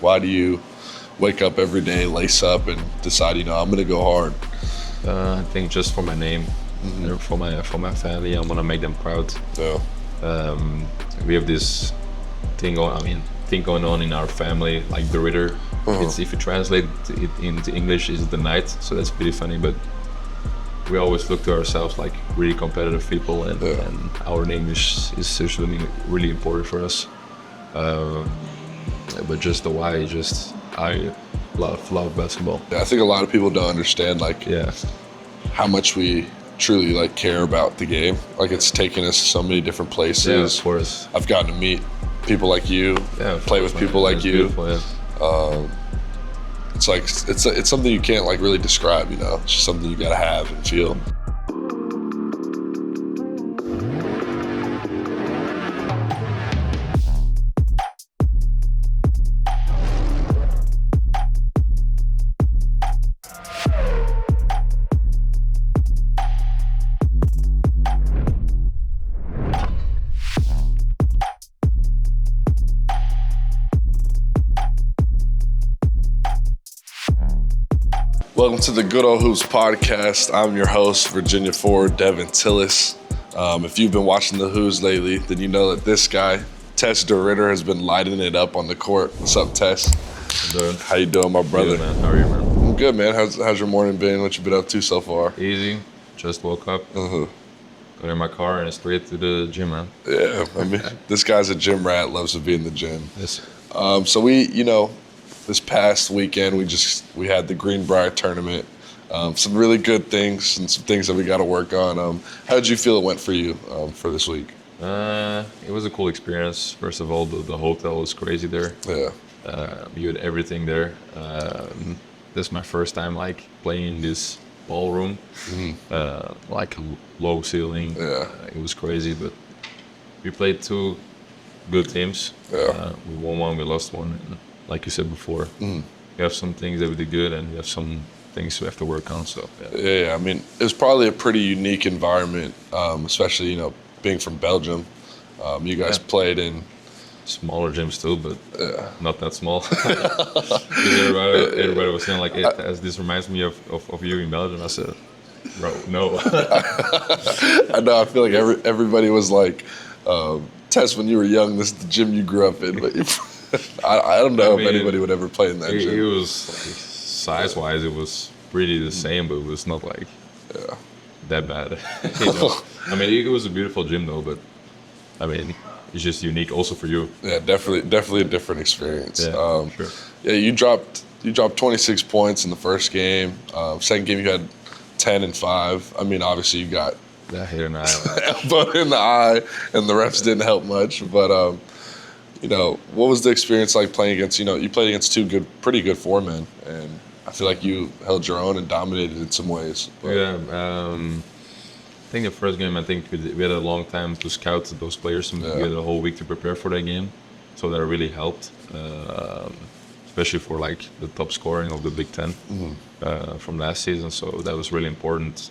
Why do you wake up every day, lace up, and decide, I'm going to go hard? I think just for my name, and for my family, I want to make them proud. Yeah. We have this thing going on in our family, like the Ritter. It's, if you translate it into English, is the Knight. So that's pretty funny, but we always look to ourselves like really competitive people, and our name is certainly really important for us. But just the why, I love basketball. Yeah, I think a lot of people don't understand how much we truly care about the game. It's taken us so many different places. Yeah, of course. I've gotten to meet people like you, play with people like you. It's something you can't really describe. It's just something you gotta have and feel. Welcome to the Good Old Hoops podcast. I'm your host, Virginia forward Devin Tillis. If you've been watching the Who's lately, then you know that this guy, Thijs the Ritter, has been lighting it up on the court. What's up, Thijs? How you doing, my brother? Good, man. How are you, man? I'm good, man. How's your morning been? What you been up to so far? Easy. Just woke up. Got in my car and straight to the gym, man. Yeah, this guy's a gym rat. Loves to be in the gym. Yes. So we, this past weekend, we had the Greenbrier tournament. Some really good things and some things that we got to work on. How did you feel it went for you for this week? It was a cool experience. First of all, the hotel was crazy there. Yeah. You had everything there. This is my first time playing in this ballroom, low ceiling. Yeah. It was crazy, but we played two good teams. Yeah. We won one, we lost one. And like you said before, we have some things that we did good, and we have some things we have to work on. So yeah. It was probably a pretty unique environment, especially being from Belgium. You guys played in smaller gyms too, but not that small. everybody was saying as this reminds me of you in Belgium. I said, bro, no. I know. I feel like everybody was like, Tess, when you were young, this is the gym you grew up in, but. I don't know if anybody would ever play in that gym. It was size-wise, it was pretty the same, but it was not that bad. It was a beautiful gym though, but it's just unique also for you. Yeah, definitely a different experience. Yeah, sure. Yeah, you dropped 26 points in the first game. Second game you had 10 and 5. Obviously you got that hit in the eye, elbow in the eye, and the refs didn't help much, but. What was the experience like playing against, you played against two pretty good foremen, and I feel like you held your own and dominated in some ways. But. Yeah, I think the first game, we had a long time to scout those players, and we had a whole week to prepare for that game, so that really helped, especially for the top scoring of the Big Ten from last season. So that was really important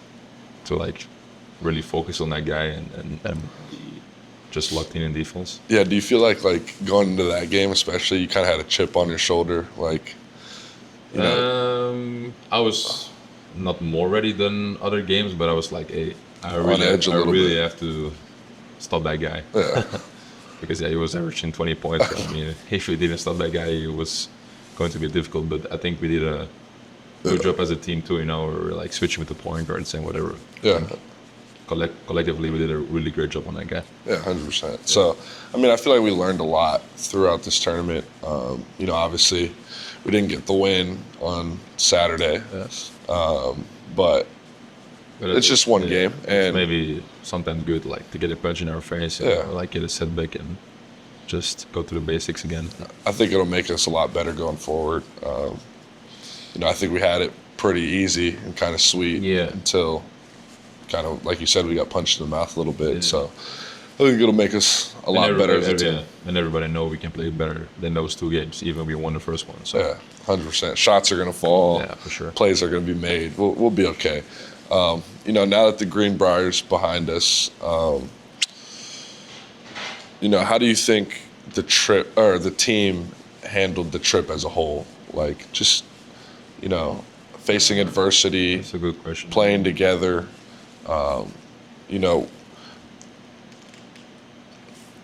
to really focus on that guy and just locked in defense. Yeah, do you feel like going into that game especially, you kind of had a chip on your shoulder? I was not more ready than other games, but I was like, hey, I really have to stop that guy. Yeah. Because he was averaging 20 points. If we didn't stop that guy, it was going to be difficult, but I think we did a good job as a team too, we were switching with the point guards and whatever. Yeah. Collectively, we did a really great job on that guy. Yeah, 100%. So, I feel like we learned a lot throughout this tournament. Obviously, we didn't get the win on Saturday. Yes. But it's just one game. And maybe sometimes good, to get a punch in our face, or get a setback and just go to the basics again. I think it'll make us a lot better going forward. I think we had it pretty easy and kind of sweet until... kind of like you said, we got punched in the mouth a little bit, so I think it'll make us a lot better as a team. And everybody know we can play better than those two games, even if we won the first one. So. Yeah, 100%. Shots are going to fall. Yeah, for sure. Plays are going to be made. We'll be okay. Now that the Greenbrier's behind us, how do you think the team handled the trip as a whole? Like, just, you know, facing adversity, That's a good question. playing together. You know,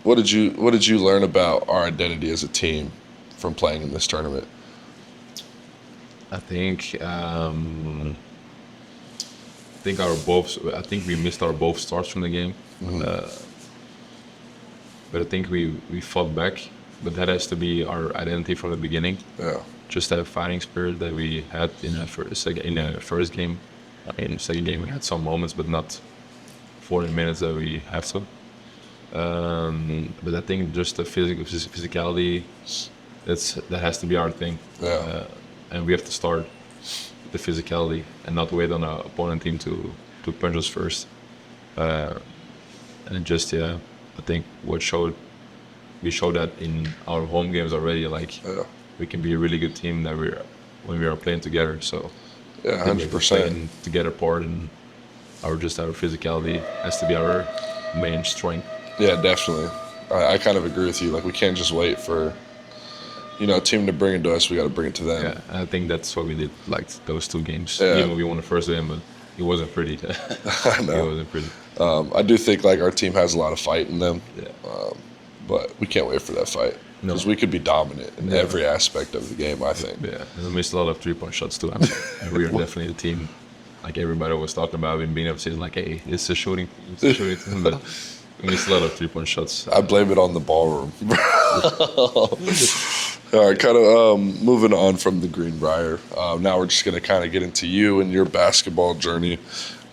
what did you learn about our identity as a team from playing in this tournament? I think I think we missed our both starts from the game, but I think we fought back. But that has to be our identity from the beginning. Yeah. Just that fighting spirit that we had in the first game. I mean, second game we had some moments, but not 40 minutes that we have to. But I think just the physicality, that has to be our thing. Yeah. And we have to start with the physicality and not wait on our opponent team to punch us first. And just I think we showed that in our home games already. Like we can be a really good team when we are playing together. So yeah, 100%. Together part, and our physicality has to be our main strength. Yeah, definitely. I kind of agree with you. Like, we can't just wait for, you know, a team to bring it to us. We got to bring it to them. Yeah, I think that's what we did, like those two games. Yeah. Even we won the first game, but it wasn't pretty. I know. It wasn't pretty. I do think, like, our team has a lot of fight in them. Yeah. But we can't wait for that fight. No. Because we could be dominant in every aspect of the game, I think. Yeah, and we missed a lot of 3-point shots too. And we are definitely a team. Like everybody was talking about in being up season, like, hey, it's a shooting team, but we missed a lot of 3-point shots. I blame it on the ballroom. All right, kind of moving on from the Greenbrier. Now we're just going to kind of get into you and your basketball journey.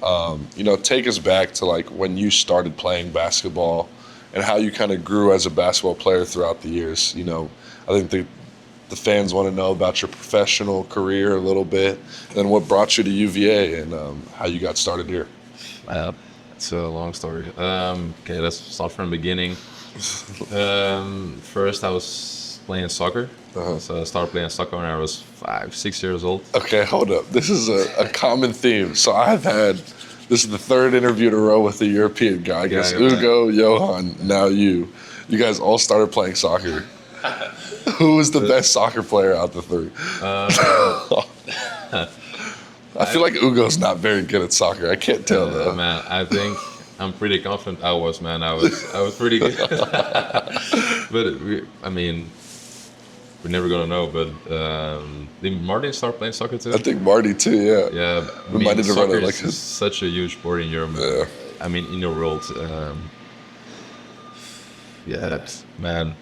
You know, take us back to, like, when you started playing basketball and how you kind of grew as a basketball player throughout the years. You know, I think the fans want to know about your professional career a little bit, and what brought you to UVA and how you got started here. It's a long story. Okay, let's start from the beginning. First, I was playing soccer. So I started playing soccer when I was 5-6 years old. Okay, hold up. This is a common theme. So this is the third interview in a row with a European guy. I guess Ugo, Johan, now you. You guys all started playing soccer. Who was the best soccer player out of the three? I feel like Ugo's not very good at soccer. I can't tell though. Man, I think I'm pretty confident I was pretty good. But we're never gonna know. But did Martin start playing soccer too? I think Marty too. Yeah. Yeah. We might have run it like is such a huge sport in Europe. Yeah. I mean, in the world. Man,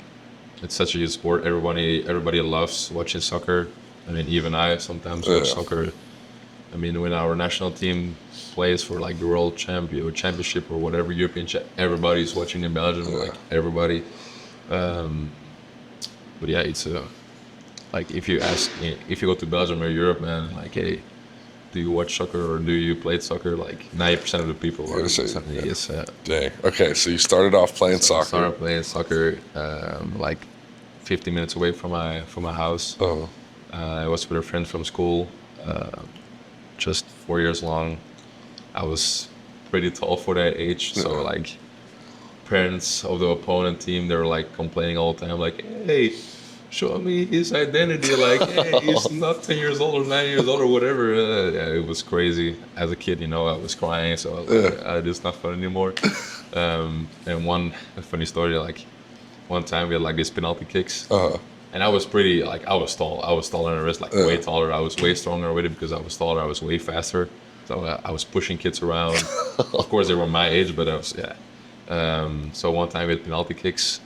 it's such a huge sport. Everybody loves watching soccer. I mean, even I sometimes watch soccer. I mean, when our national team plays for like the world championship or whatever European, everybody's watching in Belgium. Like everybody. But yeah, it's like if you go to Belgium or Europe, man, like, hey, do you watch soccer or do you play soccer? Like 90% of the people are. Yes. Dang. Okay, so you started off playing soccer. I started playing soccer like 50 minutes away from my house. Oh. I was with a friend from school. Just 4 years long. I was pretty tall for that age, so like parents of the opponent team, they were like complaining all the time, like, hey, show me his identity, like, hey, he's not 10 years old or 9 years old or whatever. It was crazy. As a kid, you know, I was crying, so I was like, it's not fun anymore. And one funny story, like one time we had like these penalty kicks. And I was pretty, like, I was tall. I was taller than the rest, like way taller. I was way stronger with it because I was taller. I was way faster. So I was pushing kids around. Of course, they were my age, but I was, so one time we had penalty kicks.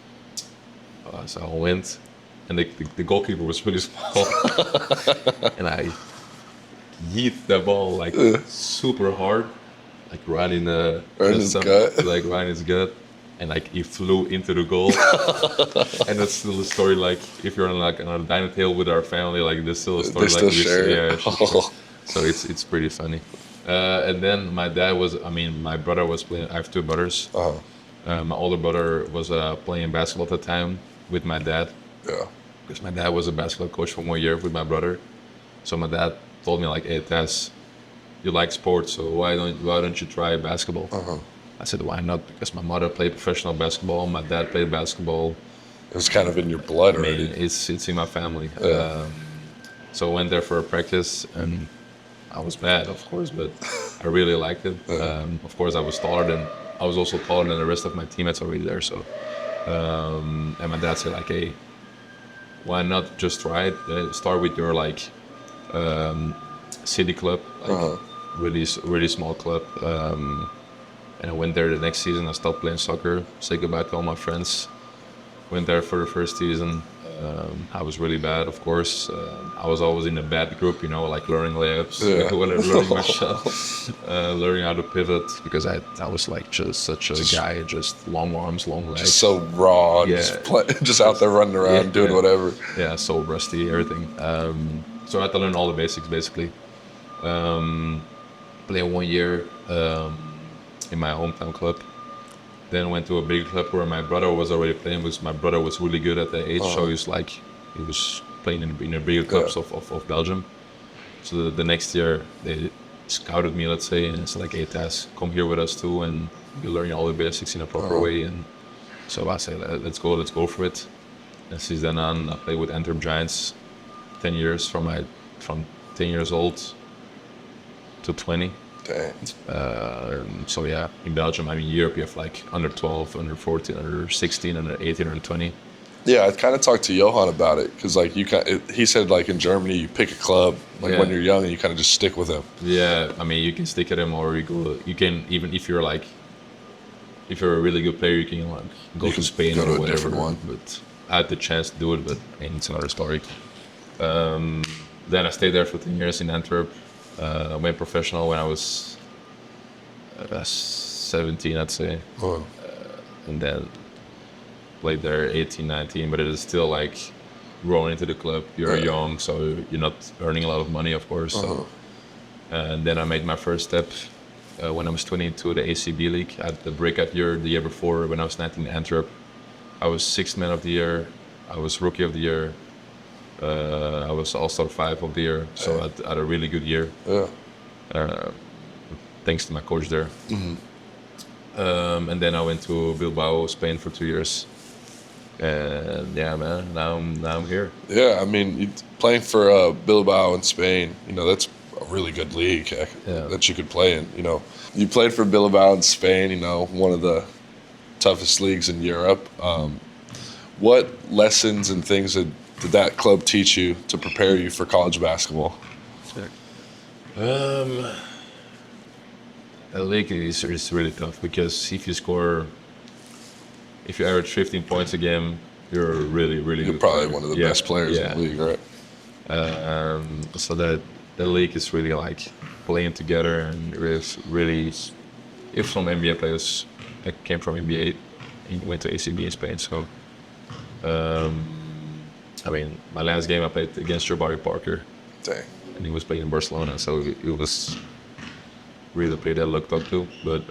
So I went, and the goalkeeper was really small. And I yeet the ball, like, super hard, like right in his gut. Like right in his gut. And like he flew into the goal. And that's still a story, like if you're on like on a dining table with our family, like there's still a story. They still share. So it's pretty funny. And then my brother was playing. I have two brothers. My older brother was playing basketball at the time with my dad. Yeah. Because my dad was a basketball coach for 1 year with my brother. So my dad told me like, hey Thijs, you like sports, so why don't you try basketball? I said, why not? Because my mother played professional basketball, my dad played basketball. It was kind of in your blood I mean, already. it's in my family. Yeah. So I went there for a practice, and I was bad, of course, but I really liked it. Of course, I was also taller than the rest of my teammates already there. So, and my dad said like, "Hey, why not just try it? Start with your like city club, like really small club." And I went there the next season. I stopped playing soccer, said goodbye to all my friends. Went there for the first season. I was really bad, of course. I was always in a bad group, you know, like learning layups, learning my shot, learning how to pivot, because I was like just such a guy, just long arms, long legs. Just so raw, Yeah. just out there running around, doing whatever. Yeah, so rusty, everything. So I had to learn all the basics, basically. Played 1 year in my hometown club. Then went to a big club where my brother was already playing, because my brother was really good at that age. So he was playing in the bigger clubs of Belgium. So the next year they scouted me, let's say, and it's like, "Hey, Thijs, come here with us too, and you learn all the basics in a proper way." And so I said, let's go for it. And since then on, I played with Antwerp Giants 10 years, from 10 years old to 20. Dang. So yeah, in Belgium, I mean, Europe, you have like under 12, under 14, under 16, under 18, under 20. Yeah, I kind of talked to Johan about it, because like he said like in Germany you pick a club like when you're young and you kind of just stick with them. Yeah, I mean, you can stick at him, or you can even if you're a really good player, you can like go to Spain go or to a whatever. different one. But I had the chance to do it, but I mean, it's another story. Then I stayed there for 10 years in Antwerp. I went professional when I was 17, I'd say. And then played there 18, 19, but it is still like growing into the club. You're young, so you're not earning a lot of money, of course. So. And then I made my first step when I was 20 to the ACB League. I had the breakout year the year before when I was 19 in Antwerp. I was 6th man of the year. I was rookie of the year. I was All-Star 5 of the year. So I had a really good year. Thanks to my coach there. And then I went to Bilbao, Spain for 2 years. And yeah, man, now I'm here. Yeah, I mean, playing for Bilbao in Spain, you know, that's a really good league that you could play in. You know, you played for Bilbao in Spain, you know, one of the toughest leagues in Europe. What lessons and things did that club teach you to prepare you for college basketball? The league is really tough, because if you average 15 points a game, you're really, really good. You're probably one of the best players in the league, right? So the league is really like playing together, and really, if some NBA players that came from NBA and went to ACB in Spain. So, I mean, my last game I played against Jabari Parker. Dang. And he was playing in Barcelona, so it was really the player that I looked up to. But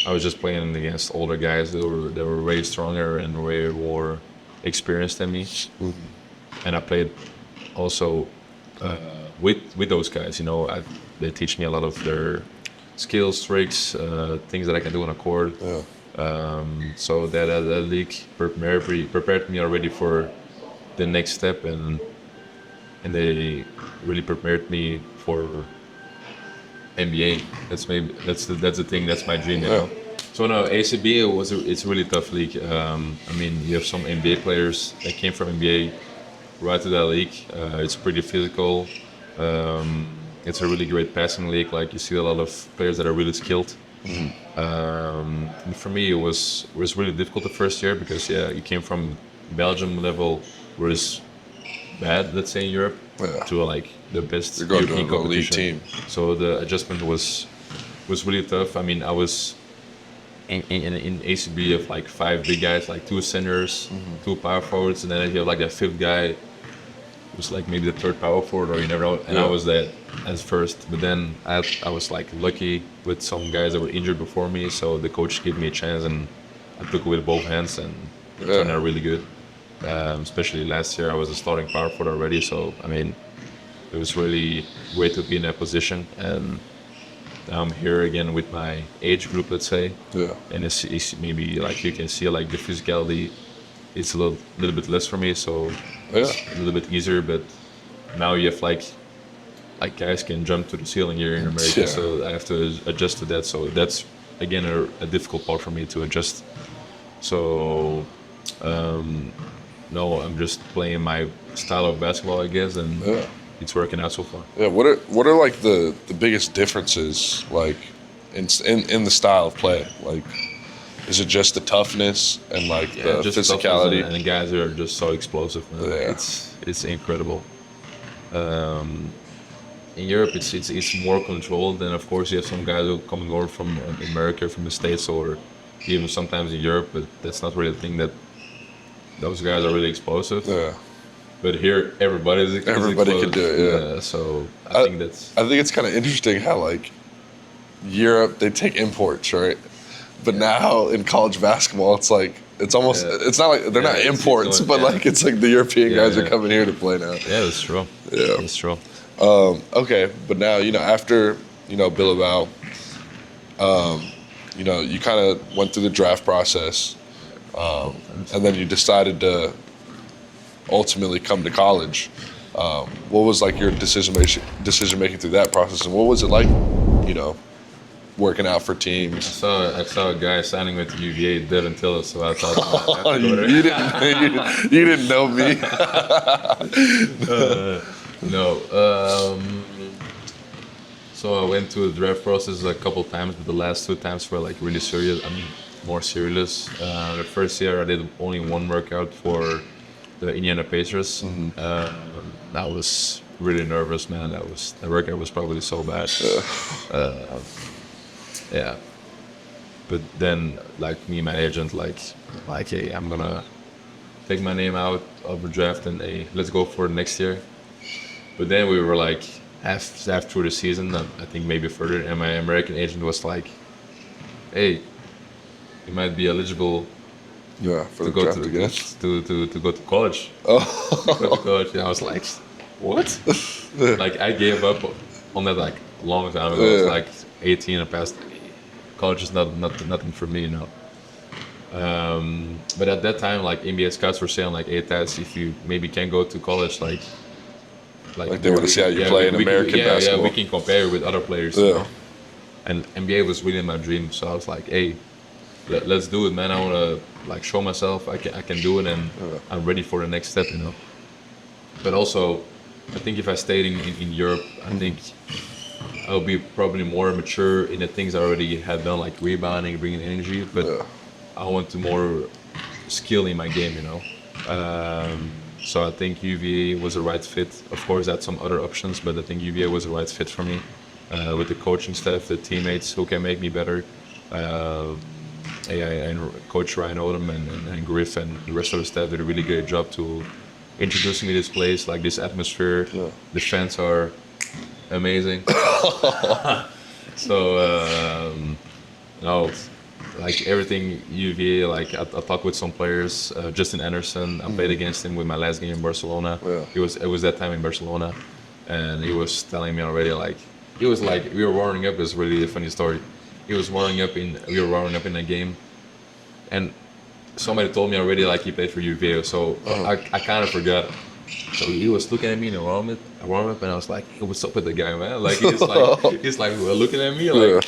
I was just playing against older guys that were way stronger and way more experienced than me. And I played also with those guys. You know, they teach me a lot of their skills, tricks, things that I can do on a court. So that league prepared me already for the next step, and they really prepared me for NBA. That's the thing. That's my dream. You know? So no, ACB it's a really tough league. I mean, you have some NBA players that came from NBA right to that league. It's pretty physical. It's a really great passing league. Like, you see a lot of players that are really skilled. And for me, it was really difficult the first year, because you came from Belgium level, where it's bad, let's say, in Europe, to like the best European competition. Elite team. So the adjustment was really tough. I mean, I was in ACB of like 5 big guys, like 2 centers, 2 power forwards, and then you have like that 5th guy was like maybe the 3rd power forward, or you never know. And I was that as first, but then I was like lucky with some guys that were injured before me, so the coach gave me a chance, and I took it with both hands, and it turned out really good. Especially last year, I was a starting power forward already, so I mean, it was really great to be in that position. And I'm here again with my age group, let's say. Yeah. And it's maybe like you can see like the physicality is a little bit less for me, so it's a little bit easier. But now you have like guys can jump to the ceiling here in America, so I have to adjust to that. So that's again a difficult part for me to adjust. So no, I'm just playing my style of basketball, I guess, and it's working out so far. Yeah. What are like the biggest differences like in the style of play? Like, is it just the toughness and like the physicality? And the guys are just so explosive, man. Yeah. It's incredible. In Europe, it's more controlled, and of course you have some guys who come over from America, from the States, or even sometimes in Europe, but that's not really the thing. That those guys are really explosive. Yeah. But here, everybody can do it. Yeah. So I think it's kind of interesting how like Europe they take imports, right? But now in college basketball, it's like it's almost it's not like they're not imports, but like it's like the European guys are coming here to play now. Yeah, that's true. Yeah, that's true. Okay, but now after Bilbao, you kind of went through the draft process, and then you decided to ultimately come to college. What was like your decision making through that process, and what was it like, working out for teams? I saw a guy signing with UVA, Devin Tillis, so I thought you didn't know me. No. So I went through the draft process a couple times, but the last 2 times were like really serious. I mean, more serious. The first year I did only one workout for the Indiana Pacers. I was really nervous, man. The workout was probably so bad. Yeah. But then, like me and my agent, hey, I'm gonna take my name out of the draft and hey, let's go for next year. But then we were like half through the season, I think maybe further, and my American agent was like, "Hey, you might be eligible for the draft again. To go to college." Oh. Go to college, and I was like, "What?" Like I gave up on that like a long time ago. I was like 18 and past. College is nothing for me, But at that time, like NBA scouts were saying, like, "Hey, Thijs, if you maybe can go to college, like they want to see how you play in American basketball. Yeah, we can compare with other players." Yeah. And NBA was really my dream, so I was like, "Hey, let's do it, man. I want to like show myself I can do it, and I'm ready for the next step, But also, I think if I stayed in Europe, I think I'll be probably more mature in the things I already had done, like rebounding, bringing energy. But I want to more skill in my game, So I think UVA was the right fit. Of course, I had some other options, but I think UVA was the right fit for me. With the coaching staff, the teammates who can make me better. And Coach Ryan Odom and Griff and the rest of the staff did a really great job to introducing me to this place, like this atmosphere. The fans are amazing. So, like everything UVA, like I talked with some players, Justin Anderson, I played against him with my last game in Barcelona. It was that time in Barcelona, and he was telling me already, like, it was like we were warming up. It's really a funny story. We were warming up in a game, and somebody told me already, like, he played for UVA, so I kind of forgot. So he was looking at me in a warm up, and I was like, hey, what's up with the guy, man? Like, he's like looking at me, like,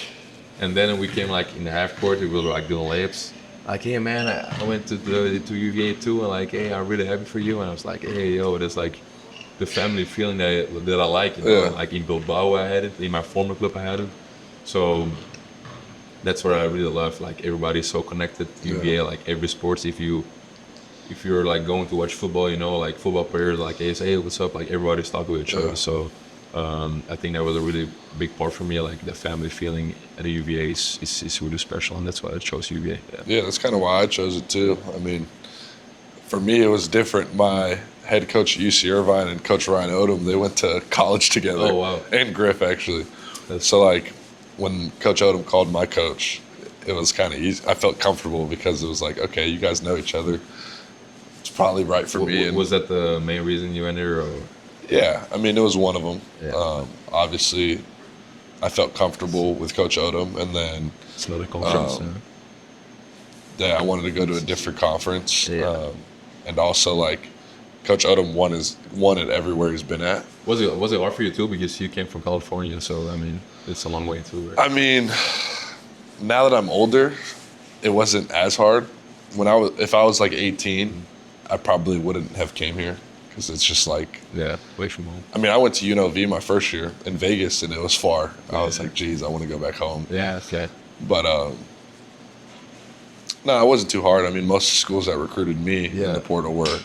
and then we came like in the half court, we were like doing layups. Like, hey man, I went to UVA too, and like, hey, I'm really happy for you. And I was like, hey, yo, there's like the family feeling that I like, Like in Bilbao I had it, in my former club I had it. So that's what I really love. Like everybody's so connected to UVA, like every sports. If you're like going to watch football, like football players, like hey, say, hey, what's up? Like everybody's talking with each other. So I think that was a really big part for me. Like the family feeling at the UVA is really special, and that's why I chose UVA. Yeah, that's kind of why I chose it too. I mean, for me it was different. My head coach at UC Irvine and Coach Ryan Odom, they went to college together. Oh wow! And Griff actually. So like when Coach Odom called my coach, it was kind of easy. I felt comfortable because it was like, okay, you guys know each other. It's probably right for me. Was that the main reason you went here? Or? Yeah, I mean, it was one of them. Yeah. Obviously, I felt comfortable with Coach Odom, and then It's not a conference. I wanted to go to a different conference, Yeah. and also like Coach Odom won it everywhere he's been at. Was it hard for you too, because you came from California? So I mean, it's a long way too. Right? I mean, now that I'm older, it wasn't as hard. If I was like 18, I probably wouldn't have came here because it's just like, Yeah, away from home. I mean, I went to UNLV my first year in Vegas and it was far. I was like, geez, I want to go back home. Yeah, okay. But no, it wasn't too hard. I mean, most schools that recruited me in Yeah. the portal were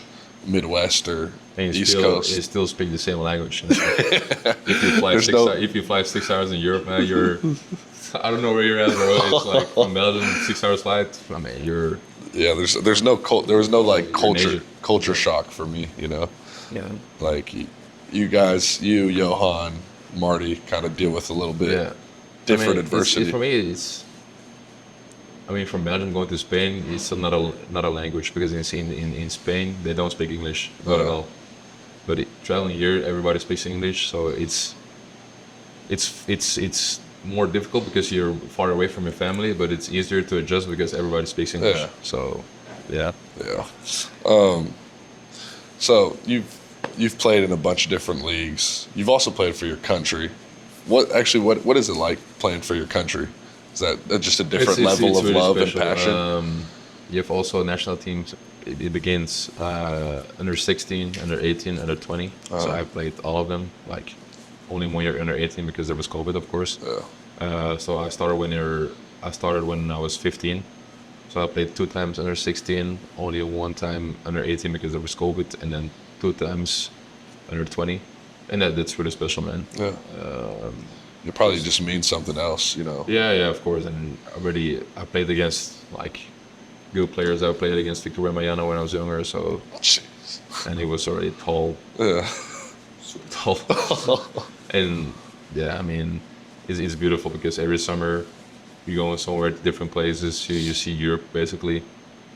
Midwest or And East still, Coast. you still speak the same language. If you fly There's if you fly 6 hours in Europe, man, you're I don't know where you're at, bro. It's like from Belgium, 6 hours flight. I mean, you're Yeah, there was no like You're major. culture shock for me, you know. yeah, Like you guys, Johan, Marty, kind of deal with a little bit yeah. different I mean, adversity. for me, it's. I mean, from Belgium going to Spain, it's not a language, because in Spain they don't speak English, not at all. But traveling here, everybody speaks English, so it's more difficult because you're far away from your family, but it's easier to adjust because everybody speaks English. Yeah. So, yeah. Yeah. So you've played in a bunch of different leagues. You've also played for your country. What is it like playing for your country? Is that just a different level of really love special. and passion? You have also national teams. It begins under 16, under 18, under 20. So I played all of them. Like only 1 year under 18 because there was COVID, of course. Yeah. So I started when I was 15. So I played 2 times under 16, only 1 time under 18 because there was COVID, and then 2 times under 20. And that's really special, man. Yeah. It probably just means something else, you know. Yeah, of course. And I played against like good players. I played against Victor Wembanyama when I was younger, so Jeez. and he was already tall, Yeah. super tall. And yeah, I mean, it's beautiful because every summer you go somewhere to different places. You see Europe basically.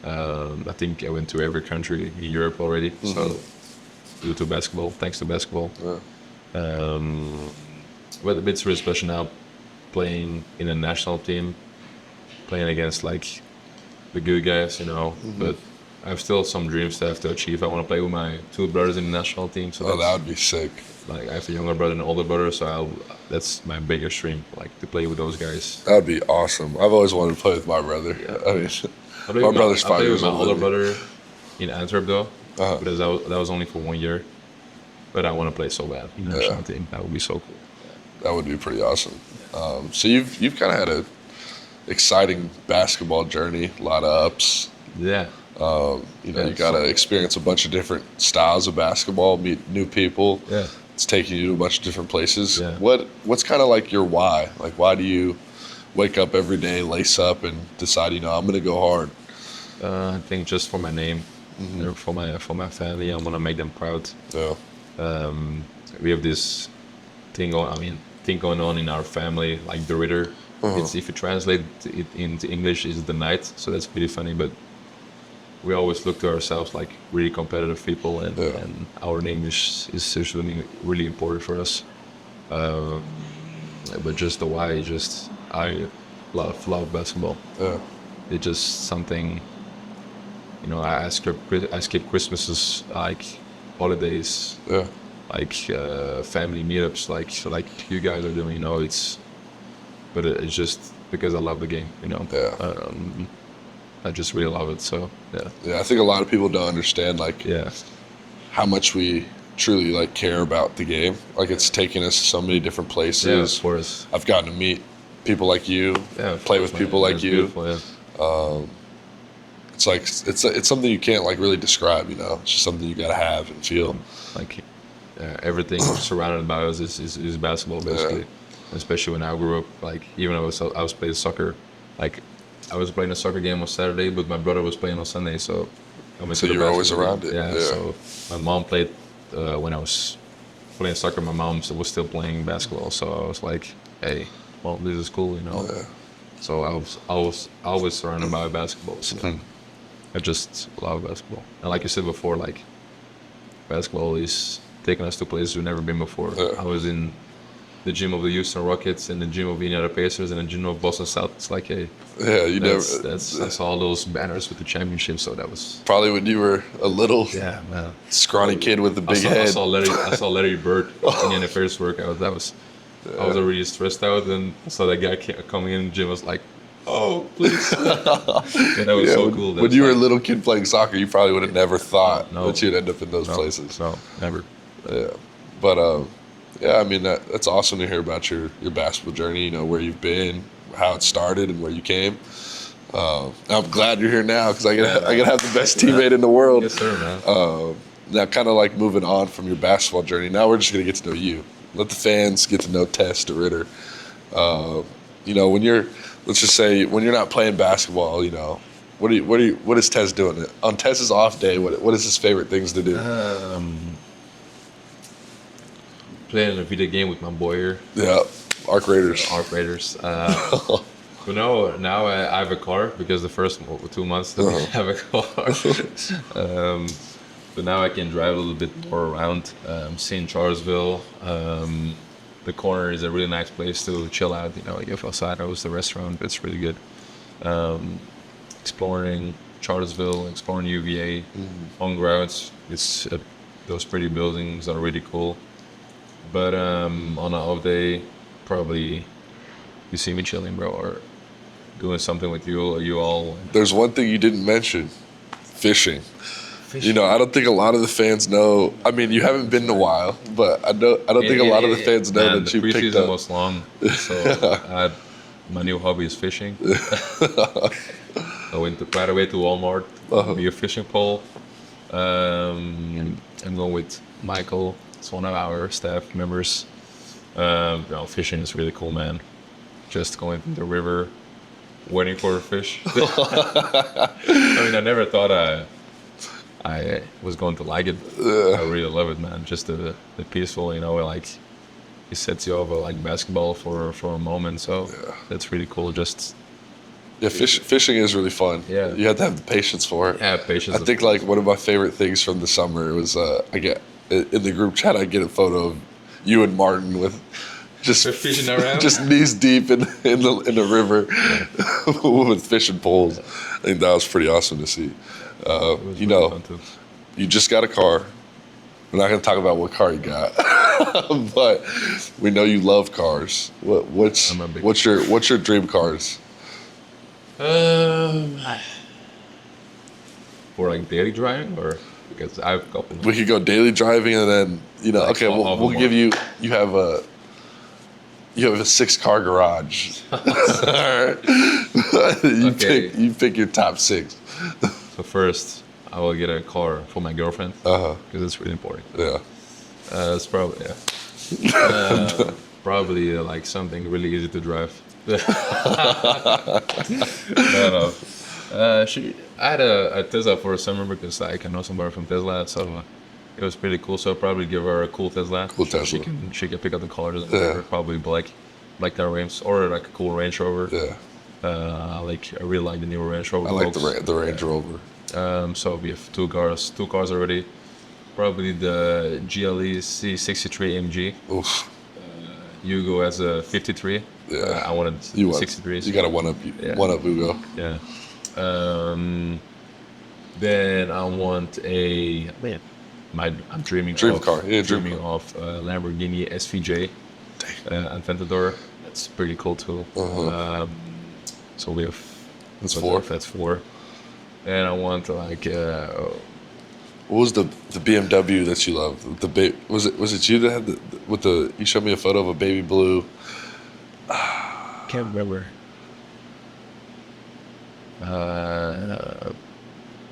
I think I went to every country in Europe already. So due to basketball, thanks to basketball. Yeah. But it's really special now playing in a national team, playing against like the good guys, you know. But I have still some dreams to have to achieve. I want to play with my 2 brothers in the national team. So Oh, that would be sick. like I have a younger brother and an older brother, so that's my biggest dream, like to play with those guys. That would be awesome. I've always wanted to play with my brother. Yeah. I mean, I my brother's 5 years with my older older than me. brother in Antwerp though, Uh-huh. because that was only for 1 year. But I want to play so bad in the national team. That would be so cool. That would be pretty awesome. So you've kind of had a exciting basketball journey, a lot of ups. Yeah. You got to experience a bunch of different styles of basketball, meet new people. Yeah. It's taking you to a bunch of different places. Yeah. What's kind of like your why? Like, why do you wake up every day, lace up, and decide, I'm going to go hard? I think just for my name, for my family, I want to make them proud. Yeah. We have this thing going on in our family, like the Ritter. It's, if you translate it into English, is the Knight. So that's pretty funny, but we always look to ourselves like really competitive people, and our name is really, really important for us. But just the why, I love basketball. Yeah. It's just something, I skip Christmases, like holidays, Yeah. like family meetups, like you guys are doing. But it's just because I love the game. Yeah. I just really love it. So yeah. Yeah. I think a lot of people don't understand Yeah. how much we truly care about the game. Like, it's taken us so many different places. Yeah, of course. I've gotten to meet people like you, Yeah, play with people like it's you. beautiful, yeah. It's like it's something you can't really describe. It's just something you gotta have and feel. Like everything surrounded by us is basketball basically. Especially when I grew up, like even I was playing soccer, like I was playing a soccer game on Saturday, but my brother was playing on Sunday, so I went So to the you're always basketball around game. it. Yeah. So my mom played when I was playing soccer. My mom was still playing basketball, so I was like, hey, well, this is cool, Yeah. So I was always surrounded by basketball. So I just love basketball. And like you said before, basketball is taking us to places we've never been before. Yeah. I was in the gym of the Houston Rockets and the gym of the Indiana Pacers and the gym of Boston Celtics. Like, hey, Yeah, you never. I saw all those banners with the championship, so that was Probably when you were a little man. scrawny kid with a big head. I saw Larry Bird in the first workout. I was already stressed out, and I saw that guy coming in the gym. I was like, oh, please. And that was so cool. When you were a little kid playing soccer, you probably would have never thought that you'd end up in those places. No, never. Yeah, but yeah, I mean that's awesome to hear about your basketball journey. You know, where you've been, how it started, and where you came. I'm glad you're here now because I can have the best teammate in the world. Yes, sir, man. Now, kind of like moving on from your basketball journey. Now we're just gonna get to know you. Let the fans get to know Tess DeRitter. You know, let's just say when you're not playing basketball, you know, what is Tess doing on Tess's off day? What is his favorite things to do? Playing a video game with my boy here. Yeah, Arc Raiders. But no, now I have a car because the first 2 months I didn't have a car. But now I can drive a little bit more around. Seeing Charlottesville. The corner is a really nice place to chill out. You know, you have Alsados, the restaurant. It's really good. Exploring Charlottesville, exploring UVA, on grounds. It's those pretty buildings are really cool. But on an off day, probably you see me chilling, bro, or doing something with you all. There's one thing you didn't mention: fishing. You know, I don't think a lot of the fans know. I mean, you haven't been in a while, but I don't think a lot of the fans know that you picked up. The preseason was long, so my new hobby is fishing. I went right away to Walmart, buy a fishing pole. I'm going with Michael. It's one of our staff members. You know, fishing is really cool, man. Just going to the river, waiting for a fish. I mean, I never thought I was going to like it. I really love it, man. Just the peaceful, you know, like it sets you off like basketball for a moment. So that's really cool. Just fishing is really fun. Yeah, you have to have the patience for it. Yeah, patience. I think like one of my favorite things from the summer was I get in the group chat. I get a photo of you and Martin with just fishing around, just knees deep in the river with fishing poles. I think that was pretty awesome to see. You know, you just got a car. We're not going to talk about what car you got, but we know you love cars. What's your dream cars? For like daily driving, or because I've a couple. We could go daily driving, and then like okay, we'll give you. You have a 6-car garage. You pick your top 6. So first, I will get a car for my girlfriend because it's really important. Yeah, it's probably probably like something really easy to drive. I had a Tesla for a summer because I know somebody from Tesla, so it was pretty cool. So I'll probably give her a cool Tesla. She can pick up the colors. Probably black car rims or like a cool Range Rover. Yeah. I really like the newer Range Rover. I like the Range Rover. So we have two cars already. Probably the GLE C63 AMG. Oof. Hugo has a 53. Yeah. I wanted 63. You got to one up Hugo. Yeah. Then I want I'm dreaming of Lamborghini SVJ Aventador. That's pretty cool too. So we have that's 4. That's 4. And I want like what was the BMW that you loved? Was it you that had you showed me a photo of a baby blue. Can't remember.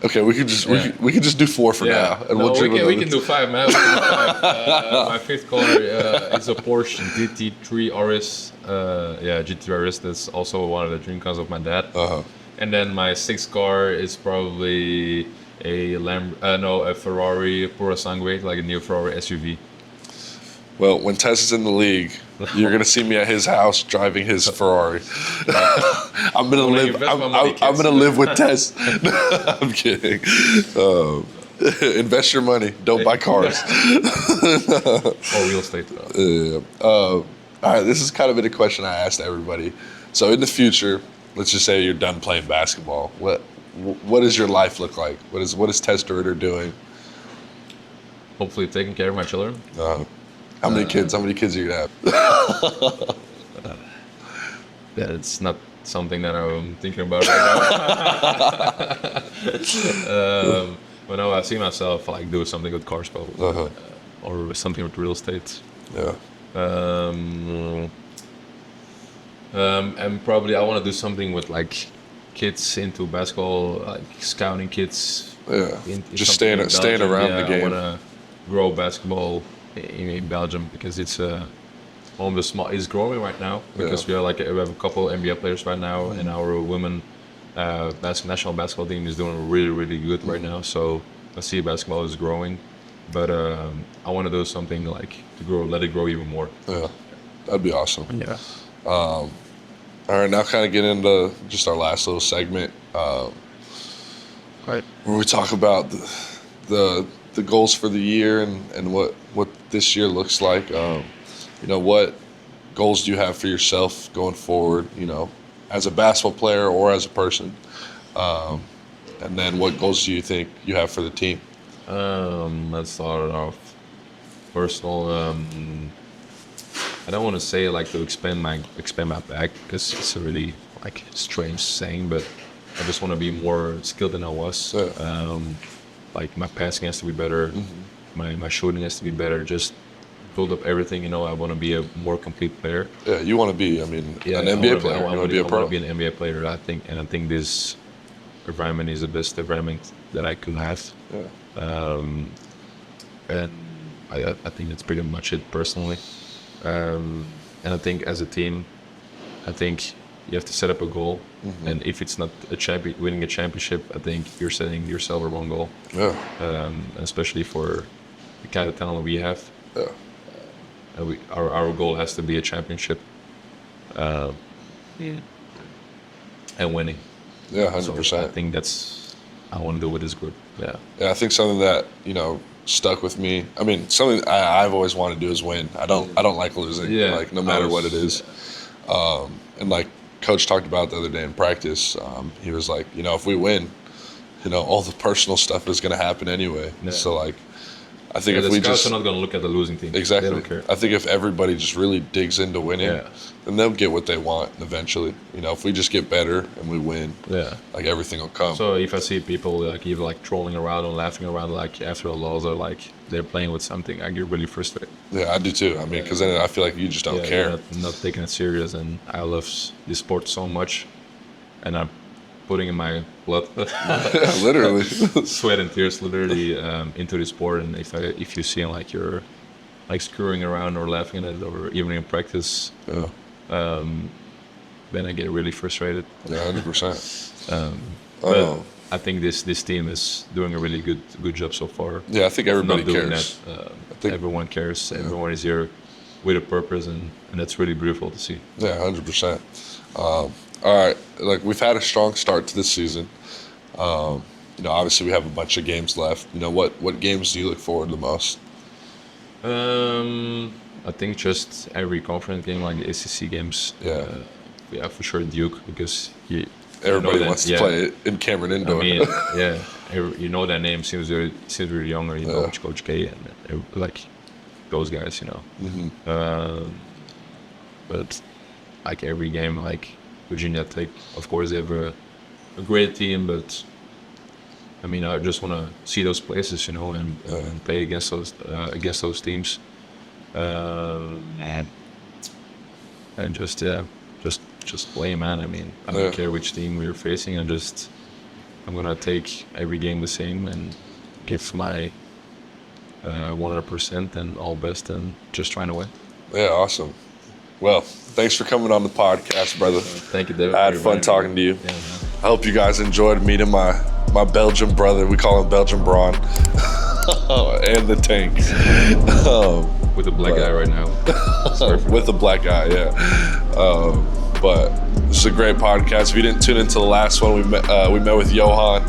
Okay, we could just do 4 for now, and we can do 5, man. My 5th car is a Porsche GT3 RS. GT3 RS. That's also one of the dream cars of my dad. And then my 6th car is probably a Ferrari Purosangue, like a new Ferrari SUV. Well, when Tess is in the league, you're gonna see me at his house driving his Ferrari. I'm gonna live with Tess. I'm kidding. Invest your money. Don't buy cars. Or real estate. All right, this is kind of been a question I asked everybody. So in the future, let's just say you're done playing basketball. What does your life look like? What is Thijs de Ridder doing? Hopefully taking care of my children. How many kids? How many kids are you gonna have? Yeah, it's not something that I'm thinking about right now. But no, I see myself like do something with cars probably, or something with real estate. Yeah. And probably I want to do something with like kids into basketball, like scouting kids. Yeah. In Just something staying in Belgium. around the game. I want to grow basketball in Belgium because it's one of the small. It's growing right now because we have a couple NBA players right now, and our women national basketball team is doing really, really good right now. So I see basketball is growing, but I want to do something like to let it grow even more. Yeah, that'd be awesome. Yeah. All right, now kind of get into just our last little segment, Right. where we talk about the goals for the year and what this year looks like. What goals do you have for yourself going forward? As a basketball player or as a person, and then what goals do you think you have for the team? Let's start it off. Personal. I don't want to say like to expand my back because it's a really like strange saying, but I just want to be more skilled than I was. Yeah. Like my passing has to be better, my shooting has to be better. Just build up everything. I want to be a more complete player. Yeah, you want to be. an NBA player. You want to be a pro. I want to be an NBA player. I think this environment is the best environment that I could have. Yeah. And I think that's pretty much it personally. And I think as a team, I think you have to set up a goal. And if it's not winning a championship, I think you're setting yourself a wrong goal. Yeah. Especially for the kind of talent we have. Yeah. Our goal has to be a championship. And winning. Yeah, 100%. So I think I want to do with this group. Yeah. Yeah, I think something that stuck with me. I mean, something I've always wanted to do is win. I don't like losing. Yeah. Like no matter what it is. And like Coach talked about the other day in practice, he was like, if we win, all the personal stuff is going to happen anyway. Yeah. So like, I think if we just are not going to look at the losing team. Exactly. They don't care. I think if everybody just really digs into winning, then they'll get what they want eventually. If we just get better and we win, like everything will come. So if I see people like either like trolling around or laughing around like after a loss or like they're playing with something, I get really frustrated. Yeah, I do too. I mean, because then I feel like you just don't care. Not taking it serious, and I love this sport so much, and I'm putting in my blood, literally, sweat and tears, literally into the sport. And if you see like you're like screwing around or laughing at it, or even in practice, then I get really frustrated. Yeah, 100%. But I think this team is doing a really good job so far. Yeah, I think everybody cares. I think everyone cares. Yeah. Everyone is here with a purpose, and that's really beautiful to see. Yeah, 100%. All right, like we've had a strong start to this season. Obviously we have a bunch of games left. What games do you look forward to the most? I think just every conference game, like the ACC games. Yeah, for sure Duke, because everybody wants to play it in Cameron Indoor. I mean, that name seems really young, or Coach K and like those guys, But like every game, like Virginia Tech, of course, they have a great team, but I mean, I just want to see those places, and play against those teams, and just play, man. I mean, I don't care which team we're facing. I'm gonna take every game the same and give my 100% and all best, and just trying to win. Yeah, awesome. Well, thanks for coming on the podcast, brother. Thank you, David. I had fun talking to you. Yeah, I hope you guys enjoyed meeting my Belgian brother. We call him Belgian Braun. And the tank. With the black guy right now. With the black guy, yeah. But this is a great podcast. If you didn't tune into the last one, we met with Johan,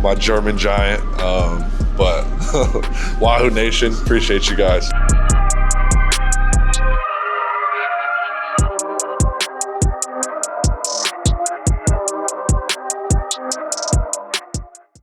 my German giant. But Wahoo Nation, appreciate you guys.